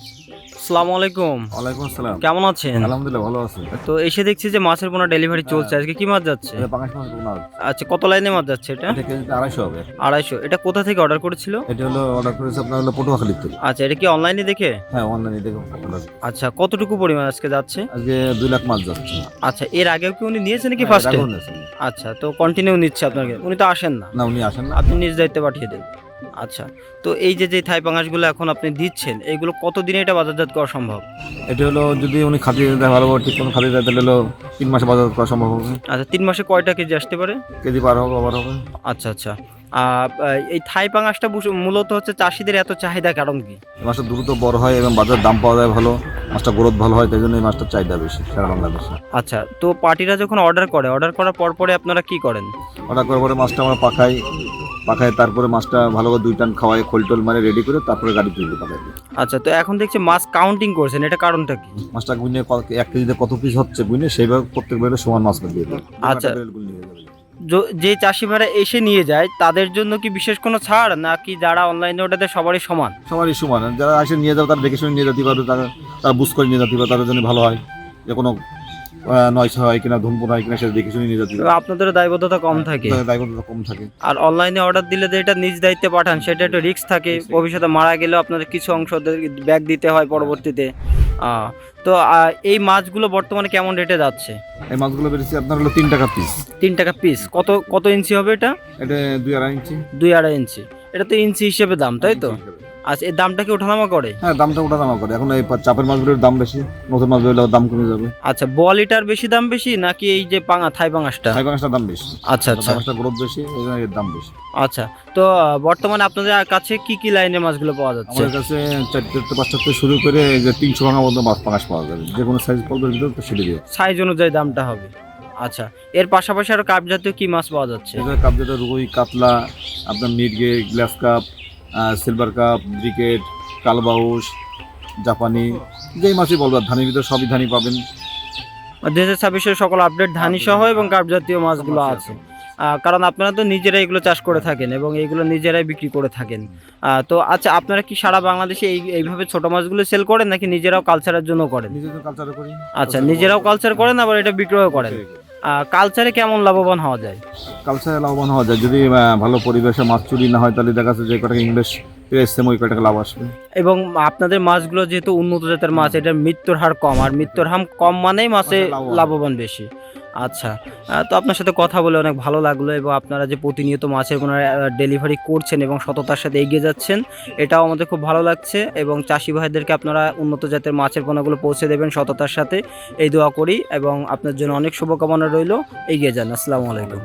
আসসালামু আলাইকুম। ওয়ালাইকুম আসসালাম। কেমন আছেন? আলহামদুলিল্লাহ ভালো আছি। তো এসে দেখছি যে মাছের পোনা ডেলিভারি চলছে। আজকে কি মাছ যাচ্ছে? এটা পাঙাশ মাছ বোনা হচ্ছে। আচ্ছা, কত লাইনে মাছ যাচ্ছে এটা? এটা কেজিতে 250 হবে। 250। এটা কোথা থেকে অর্ডার করেছিল? এটা হলো অর্ডার করেছে আপনার হলো পটুয়াখালীর থেকে। আচ্ছা, এটা কি অনলাইনে দেখে? হ্যাঁ, অনলাইনে দেখে অর্ডার। আচ্ছা, কতটুকু পরিমাণ আজকে যাচ্ছে? আজকে 2 লাখ মাছ যাচ্ছে। আচ্ছা, এর আগেও কি উনি নিয়েছেন নাকি হ্যাঁ, ফার্স্টে? এর আগেও নিয়েছেন। আচ্ছা, তো কন্টিনিউ নিচ্ছে আপনাকে। উনি তো আসেন না। না, উনি আসেন না। আপনি নিজ দায়িত্বে পাঠিয়ে দেন। আচ্ছা, তো এই যে থাই পাঙ্গাসগুলো এখন আপনি দিচ্ছেন, এগুলো কতদিনে এটা বাজারজাত করা সম্ভব? এটা হলো যদি উনি খাতিয়ে দেয় ভালোভাবে ঠিক মতো খাতিয়ে দেয় তাহলে হলো 3 মাসে বাজার করা সম্ভব হবে। আচ্ছা, 3 মাসে কয়টা কেজি আসতে পারে? কেজি পার হবে আবার হবে। আচ্ছা, আচ্ছা। এই থাই পাঙ্গাসটা মূলত হচ্ছে চাষীদের এত চাহিদা কারণ কি? এই মাছটা দ্রুত বড় হয় এবং বাজার দাম পাওয়া যায় ভালো। মাছটা গ্রোথ ভালো হয়, তাই জন্য এই মাছটার চাহিদা বেশি সারা বাংলাদেশে। আচ্ছা, তো পার্টিরা যখন অর্ডার করার পরে আপনারা কি করেন? অর্ডার করার পরে মাছটা আমরা পাখাই তারপরে মাছটা ভালো করে 2 টান খাওয়াই খোল টোল মানে রেডি করে তারপরে গাড়ি তুলতে পাঠাই। আচ্ছা, তো এখন দেখছি মাছ কাউন্টিং করছেন, এটা কারণটা কি? মাছটা গুনে 1 কেজিতে কত পিস হচ্ছে গুনে সেইভাবে প্রত্যেক বেলে সমান মাছ দিয়ে দেয়। আচ্ছা, যে চাষি ভাইরা এসে নিয়ে যায় তাদের জন্য কি বিশেষ কোনো ছাড়, নাকি যারা অনলাইনে ওটাতে সবারই সমান? সবারই সমান, যারা আসে নিয়ে যাবে তারা দেখে শুনে নিয়ে যেতে পারবে, তারা বুঝ করে নিয়ে যেতে পারবে, তাদের জন্য ভালো হয় যে কোনো নয়সা হয় কিনা ধূমপুর হয় কিনা সেটা দেখে শুনে নিয়ে যেতে পারবে। আপনাদের দায়বদ্ধতা কম থাকে। দায়বদ্ধতা কম থাকে। আর অনলাইনে অর্ডার দিলে যে এটা নিজ দায়িত্বে পাঠান সেটা একটু রিস্ক থাকে, ভবিষ্যতে মারা গেলেও আপনাদের কিছু অংশ ব্যাক দিতে হয় পরবর্তীতে। তো এই মাছগুলো বর্তমানে কেমন রেটে যাচ্ছে? এই মাছগুলো বেরিয়েছে আপনার হলো 3 টাকা পিস। 3 টাকা পিস। কত কত ইঞ্চি হবে এটা? এটা 2.5 ইঞ্চি। 2.5 ইঞ্চি। এটা তো ইঞ্চি হিসেবে দাম, তাই তো? আচ্ছা, এর দামটা কি ওঠানামা করে? হ্যাঁ, দামটা ওঠানামা করে। এখন এই চাপের মাছগুলোর দাম বেশি, নতুন মাছগুলোর দাম কমে যাবে। আচ্ছা, বোয়ালিটার বেশি দাম বেশি নাকি এই যে থাই পাঙাশটা? থাই পাঙাশটার দাম বেশি। আচ্ছা, আচ্ছা। পাঙাশটার গ্রোথ বেশি, এই জন্য এর দাম বেশি। আচ্ছা, তো বর্তমানে আপনাদের কাছে কি কি লাইনের মাছগুলো পাওয়া যাচ্ছে? আমাদের কাছে 4-5টা থেকে শুরু করে এই যে 300 ভাঙা পর্যন্ত মাছ পাঙাশ পাওয়া যাবে, যে কোনো সাইজ পড়বে ভিতরে তো সেটা দিয়ে। সাইজ অনুযায়ী দামটা হবে। আচ্ছা, এর পাশাপাশি আরো কাপ জাতীয় কি মাছ পাওয়া যাচ্ছে? এখানে কাপ যেটা রুই, কাতলা, আপনার মিরগে, গ্লাস কাপ, সিলভার কাপ, ব্রিকেট, কালবাউস, জাপানি, যেই মাছই বলবার ধানের ভিতরে সবই ধানই পাবেন। 2026-এর সকল আপডেট ধানি সহ এবং কাপ জাতীয় মাছগুলো আছে। কারণ আপনারা তো নিজেরাই এগুলো চাষ করে থাকেন এবং এইগুলো নিজেরাই বিক্রি করে থাকেন। তো আচ্ছা, আপনারা কি সারা বাংলাদেশে এইভাবে ছোট মাছগুলো সেল করেন নাকি নিজেরাও কালচারের জন্য করেন? নিজেদের কালচারে করি। আচ্ছা, নিজেরাও কালচার করেন আবার এটা বিক্রয় করেন। কালচারে কেমন লাভবান হওয়া যায়? কালচারে লাভবান হওয়া যায় যদি ভালো পরিবেশে মাছ চুরি না হয়, তাহলে দেখা যাচ্ছে যে কটাকা ইংলিশ এসছে ওই কটাকা লাভ আসবে। এবং আপনাদের মাছগুলো যেহেতু উন্নত জাতের মাছ, এটার মৃত্যুর হার কম, আর মৃত্যুর হার কম মানেই মাছে লাভবান বেশি। আচ্ছা, তো আপনার সাথে কথা বলে অনেক ভালো লাগলো এবং আপনারা যে প্রতিনিয়ত মাছের পোনা ডেলিভারি করছেন এবং সততার সাথে এগিয়ে যাচ্ছেন, এটাও আমাদের খুব ভালো লাগছে। এবং চাষি ভাইদেরকে আপনারা উন্নত জাতের মাছের পোনাগুলো পৌঁছে দেবেন সততার সাথে, এই দোয়া করি এবং আপনার জন্য অনেক শুভকামনা রইল। এগিয়ে যান। আসসালামু আলাইকুম।